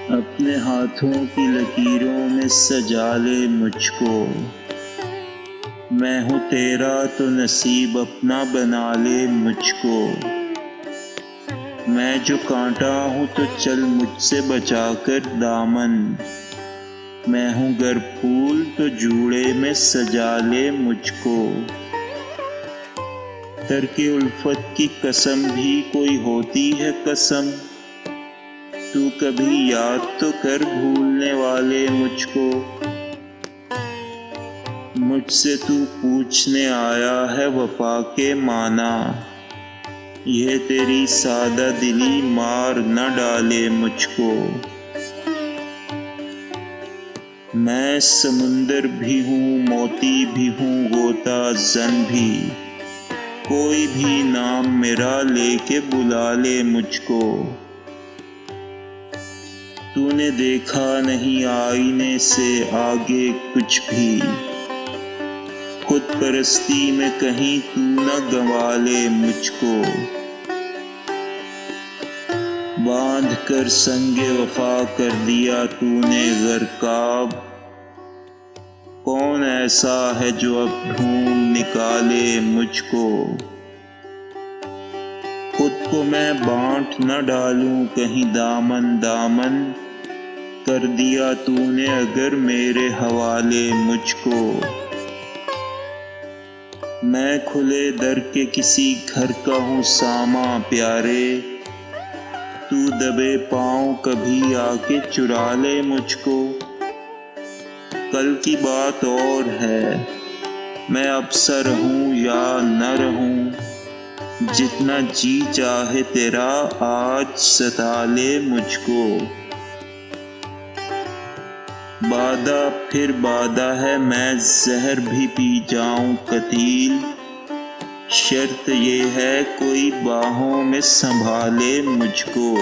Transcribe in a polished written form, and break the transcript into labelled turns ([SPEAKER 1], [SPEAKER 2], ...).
[SPEAKER 1] अपने हाथों की लकीरों में सजा ले मुझको। मैं हूँ तेरा तो नसीब अपना बना ले मुझको। मैं जो कांटा हूँ तो चल मुझसे बचा कर दामन। मैं हूँ गर फूल तो जूड़े में सजा ले मुझको। तरके उल्फत की कसम भी कोई होती है कसम। तू कभी याद तो कर भूलने वाले मुझको। मुझसे तू पूछने आया है वफा के माना। यह तेरी सादा दिली मार न डाले मुझको। मैं समुंदर भी हूँ मोती भी हूँ गोता जन भी। कोई भी नाम मेरा लेके बुला ले मुझको। तूने देखा नहीं आईने से आगे कुछ भी। खुद परस्ती में कहीं तू न गंवा ले मुझको। बांध कर संगे वफा कर दिया तूने गर्काब। कौन ऐसा है जो अब ढूंढ निकाले मुझको। खुद को मैं बांट न डालूं कहीं दामन दामन। कर दिया तूने अगर मेरे हवाले मुझको। मैं खुले दर के किसी घर का हूँ सामा प्यारे। तू दबे पाँव कभी आके चुरा ले मुझको। कल की बात और है मैं अब सा रहूं या न रहूं। जितना जी चाहे तेरा आज सता ले मुझको। बादा फिर बादा है मैं जहर भी पी जाऊं कतील। शर्त ये है कोई बाहों में संभाले मुझको।